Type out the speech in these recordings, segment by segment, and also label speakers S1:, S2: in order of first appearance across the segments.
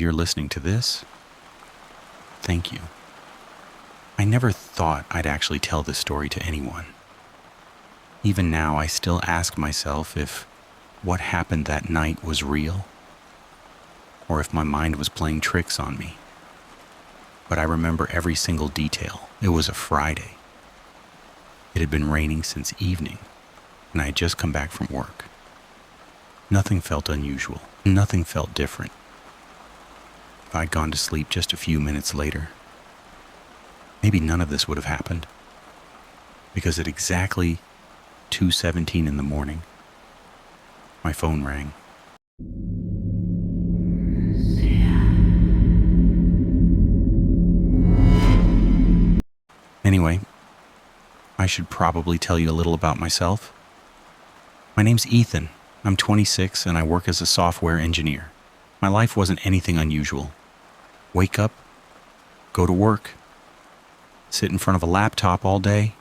S1: you're listening to this, thank you. I never thought I'd actually tell this story to anyone. Even now, I still ask myself if what happened that night was real, or if my mind was playing tricks on me. But I remember every single detail. It was a Friday. It had been raining since evening, and I had just come back from work. Nothing felt unusual. Nothing felt different. If I'd gone to sleep just a few minutes later, maybe none of this would have happened. Because at exactly 2:17 in the morning, my phone rang. Anyway, I should probably tell you a little about myself. My name's Ethan. I'm 26 and I work as a software engineer. My life wasn't anything unusual. Wake up, go to work, sit in front of a laptop all day,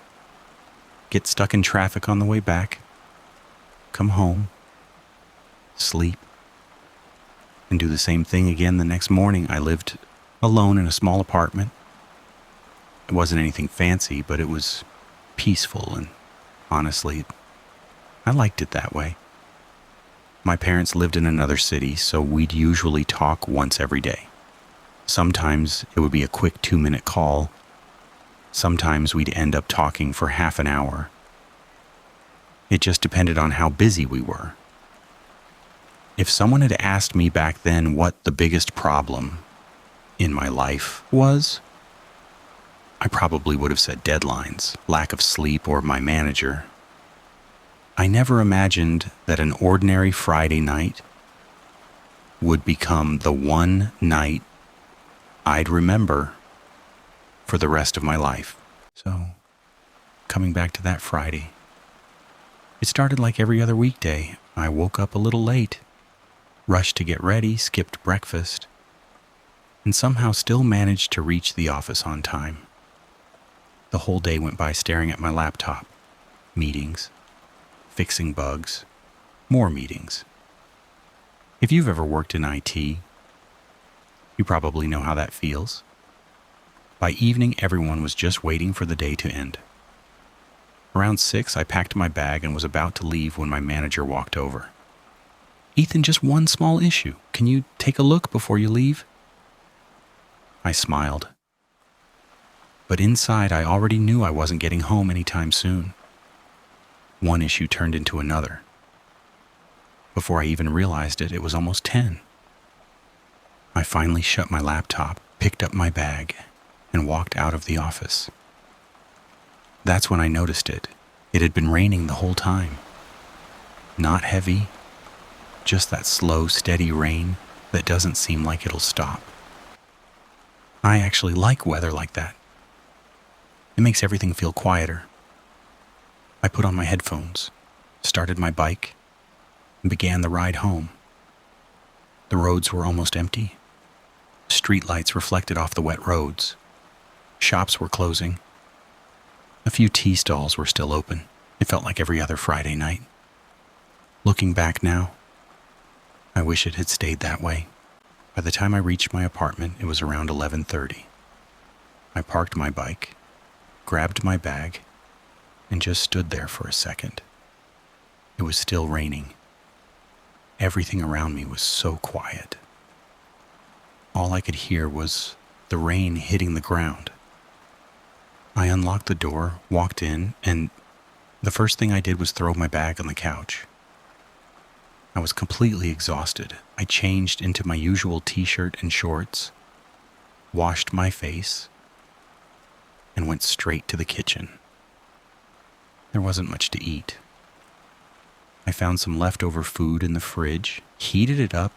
S1: get stuck in traffic on the way back, come home, sleep, and do the same thing again the next morning. I lived alone in a small apartment. It wasn't anything fancy, but it was peaceful, and honestly, I liked it that way. My parents lived in another city, so we'd usually talk once every day. Sometimes it would be a quick 2-minute call. Sometimes we'd end up talking for half an hour. It just depended on how busy we were. If someone had asked me back then what the biggest problem in my life was, I probably would have said deadlines, lack of sleep, or my manager. I never imagined that an ordinary Friday night would become the one night I'd remember for the rest of my life. So, coming back to that Friday, it started like every other weekday. I woke up a little late, rushed to get ready, skipped breakfast, and somehow still managed to reach the office on time. The whole day went by staring at my laptop. Meetings, fixing bugs, more meetings. If you've ever worked in IT, you probably know how that feels. By evening, everyone was just waiting for the day to end. Around 6, I packed my bag and was about to leave when my manager walked over. "Ethan, just one small issue. Can you take a look before you leave?" I smiled. But inside, I already knew I wasn't getting home anytime soon. One issue turned into another. Before I even realized it, it was almost 10. I finally shut my laptop, picked up my bag, and walked out of the office. That's when I noticed it. It had been raining the whole time. Not heavy, just that slow, steady rain that doesn't seem like it'll stop. I actually like weather like that. It makes everything feel quieter. I put on my headphones, started my bike, and began the ride home. The roads were almost empty. Streetlights reflected off the wet roads. Shops were closing. A few tea stalls were still open. It felt like every other Friday night. Looking back now, I wish it had stayed that way. By the time I reached my apartment, it was around 11:30. I parked my bike, grabbed my bag, and just stood there for a second. It was still raining. Everything around me was so quiet. All I could hear was the rain hitting the ground. I unlocked the door, walked in, and the first thing I did was throw my bag on the couch. I was completely exhausted. I changed into my usual t-shirt and shorts, washed my face, and went straight to the kitchen. There wasn't much to eat. I found some leftover food in the fridge, heated it up,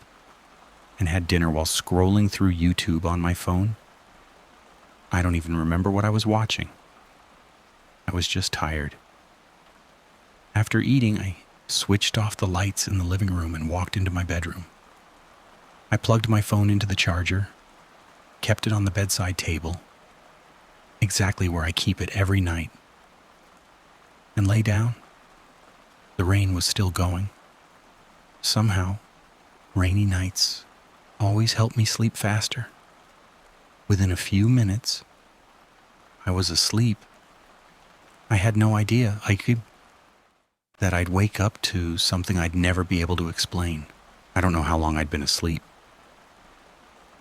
S1: and had dinner while scrolling through YouTube on my phone. I don't even remember what I was watching. I was just tired. After eating, I switched off the lights in the living room and walked into my bedroom. I plugged my phone into the charger, kept it on the bedside table, exactly where I keep it every night, and lay down. The rain was still going. Somehow, rainy nights always helped me sleep faster. Within a few minutes, I was asleep. I had no idea that I'd wake up to something I'd never be able to explain. I don't know how long I'd been asleep.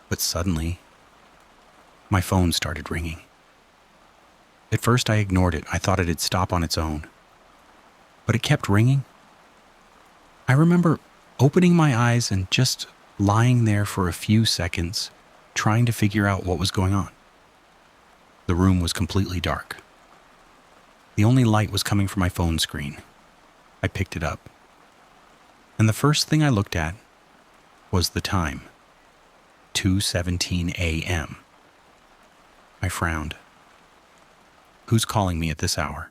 S1: But suddenly, my phone started ringing. At first I ignored it. I thought it'd stop on its own. But it kept ringing. I remember opening my eyes and just lying there for a few seconds, trying to figure out what was going on. The room was completely dark. The only light was coming from my phone screen. I picked it up. And the first thing I looked at was the time. 2:17 a.m. I frowned. Who's calling me at this hour?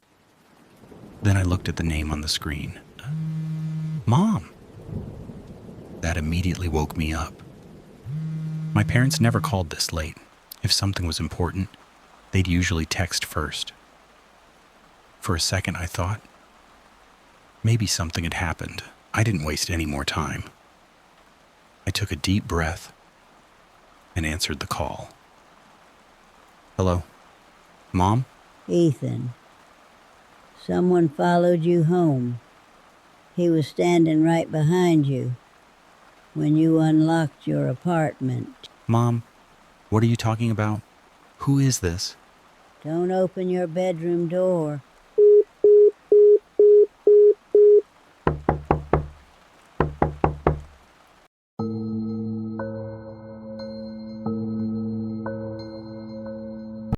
S1: Then I looked at the name on the screen. Mom! That immediately woke me up. My parents never called this late. If something was important, they'd usually text first. For a second, I thought, maybe something had happened. I didn't waste any more time. I took a deep breath and answered the call. Hello? Mom?
S2: Ethan, someone followed you home. He was standing right behind you when you unlocked your apartment.
S1: Mom, what are you talking about? Who is this?
S2: Don't open your bedroom door.